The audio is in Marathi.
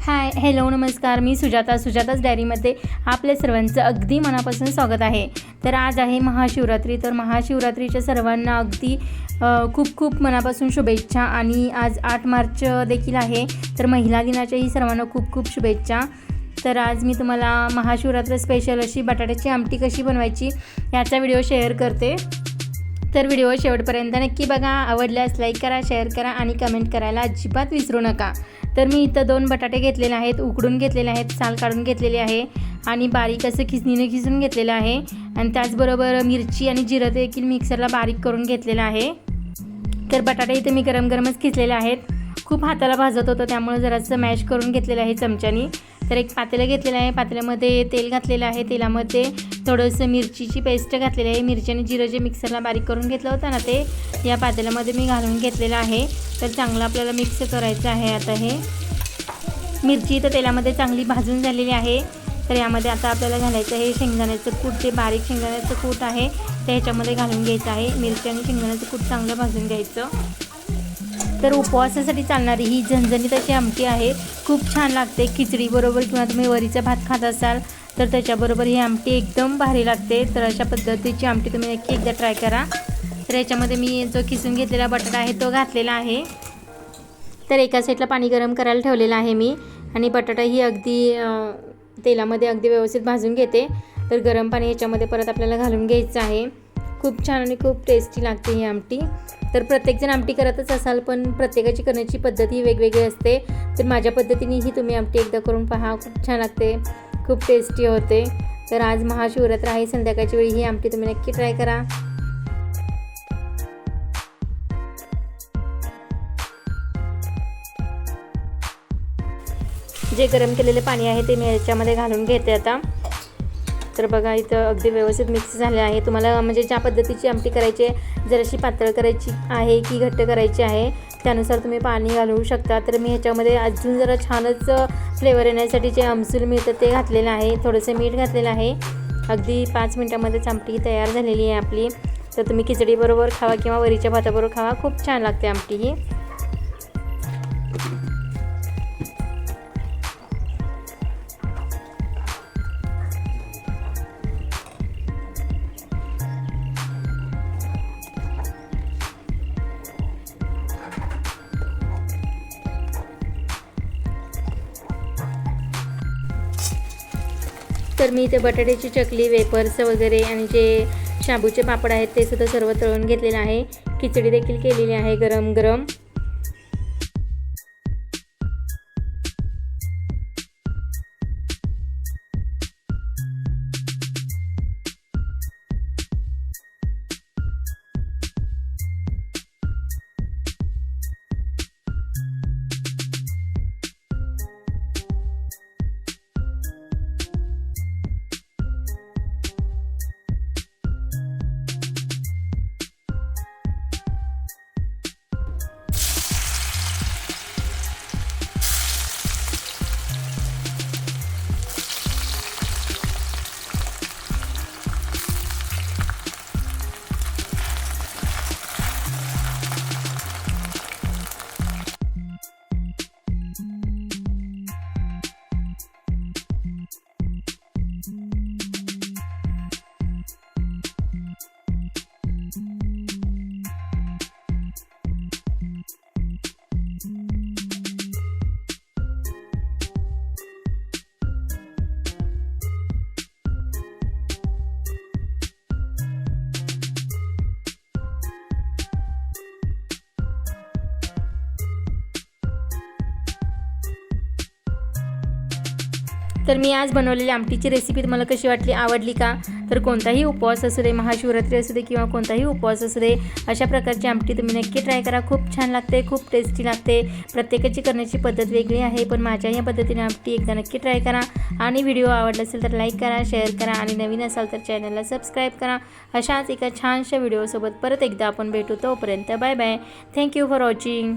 हाय हॅलो नमस्कार, मी सुजाताच डायरीमध्ये आपल्या सर्वांचं अगदी मनापासून स्वागत आहे। तर आज आहे महाशिवरात्री। तर महाशिवरात्रीच्या सर्वांना अगदी खूप खूप मनापासून शुभेच्छा। आणि आज 8 मार्च देखील आहे, तर महिला दिनाच्याही सर्वांना खूप खूप शुभेच्छा। तर आज मी तुम्हाला महाशिवरात्री स्पेशल अशी बटाट्याची आमटी कशी बनवायची याचा व्हिडिओ शेअर करते। तर व्हिडिओ शेवटपर्यंत नक्की बघा। आवडल्यास लाईक करा, शेअर करा आणि कमेंट करायला अजिबात विसरू नका। तर मी इथं 2 बटाटे घेतलेले आहेत, उकडून घेतलेले आहेत, साल काढून घेतलेले आहे आणि बारीक असं खिसणीने खिसून घेतलेलं आहे। आणि त्याचबरोबर मिरची आणि जिरं देखील मिक्सरला बारीक करून घेतलेलं आहे। तर बटाटे इथे मी गरमच खिसलेले आहेत। खूप हाताला भाजत होतं, त्यामुळे जरासं मॅश करून घेतलेलं आहे चमच्यानी। तर एक पातेलं घेतलेलं आहे, पातेल्यामध्ये तेल घातलेलं आहे, तेलामध्ये थोडंसं मिरचीची पेस्ट घातलेली आहे। मिरची आणि जिरं जे मिक्सरला बारीक करून घेतलं होतं ना, ते या पातेल्यामध्ये मी घालून घेतलेलं आहे। तर चांगलं आपल्याला मिक्स करायचं आहे। आता हे मिरची तर तेलामध्ये चांगली भाजून झालेली आहे। तर यामध्ये आता आपल्याला घालायचं आहे शेंगदाण्याचं कूट। जे बारीक शेंगदाण्याचं कूट आहे ते ह्याच्यामध्ये घालून घ्यायचं आहे। मिरची आणि शेंगदाण्याचं कूट चांगलं भाजून घ्यायचं। तर उपवासासाठी चालणारी ही झणझणीत अशी आमटी आहे, खूप छान लागते। खिचडीबरोबर किंवा तुम्ही वरीचा भात खात असाल तर त्याच्याबरोबर ही आमटी एकदम भारी लागते। तर अशा पद्धतीची आमटी तुम्ही नक्की एकदा ट्राय करा। तर याच्यामध्ये मी जो किसून घेतलेला बटाटा आहे तो घातलेला आहे। तर एका साईडला पाणी गरम करायला ठेवलेलं आहे मी, आणि बटाटा ही अगदी तेलामध्ये अगदी व्यवस्थित भाजून घेते। तर गरम पाणी याच्यामध्ये परत आपल्याला घालून घ्यायचं आहे। खूप छान आणि खूप टेस्टी लागते ही आमटी। तर प्रत्येकजण आमटी करतच असाल, पण प्रत्येकाची करण्याची पद्धत ही वेगवेगळी असते। तर माझ्या पद्धतीने ही तुम्ही आमटी एकदा करून पहा, खूप छान लागते, खूप टेस्टी होते। तर आज महाशिवरात्र आहे, संध्याकाळच्या वेळी ही आमटी तुम्ही नक्की ट्राय करा। जे गरम केलेले पाणी आहे ते मी याच्यामध्ये घालून घेते आता। तर बघा इथं अगदी व्यवस्थित मिक्स झाले आहे। तुम्हाला म्हणजे ज्या पद्धतीची आमटी करायची आहे, जराशी पातळ करायची आहे की घट्ट करायची आहे त्यानुसार तुम्ही पाणी घालवू शकता। तर मी ह्याच्यामध्ये अजून जरा छानच फ्लेवर येण्यासाठी जे आमसूल मिळतं ते घातलेलं आहे, थोडंसं मीठ घातलेलं आहे। अगदी 5 मिनिटांमध्येच आमटी तयार झालेली आहे आपली। तर तुम्ही खिचडीबरोबर खावा किंवा वरीच्या भाताबरोबर खावा, खूप छान लागते आमटी ही। तर मी इथे बटाट्याची चकली, वेफर्स वगैरे आणि जे शाबूचे पापड आहेत ते सुद्धा सर्व तळून घेतलेलं आहे। खिचडी देखील केलेली आहे गरम गरम। तर मी आज बनवलेली आमटीची रेसिपी तुम्हाला कशी वाटली, आवडली का? तर कोणताही उपवास असू दे, महाशिवरात्री असू दे किंवा कोणताही उपवास असू दे, अशा प्रकारची आमटी तुम्ही नक्की ट्राय करा। खूप छान लागते, खूप टेस्टी लागते। प्रत्येकाची करण्याची पद्धत वेगळी आहे, पण माझ्या या पद्धतीने आमटी एकदा नक्की ट्राय करा। आणि व्हिडिओ आवडला असेल तर लाईक करा, शेअर करा आणि नवीन असाल तर चॅनलला सबस्क्राईब करा। अशाच एका छानशा व्हिडिओसोबत परत एकदा आपण भेटू, तोपर्यंत bye bye. Thank you for watching.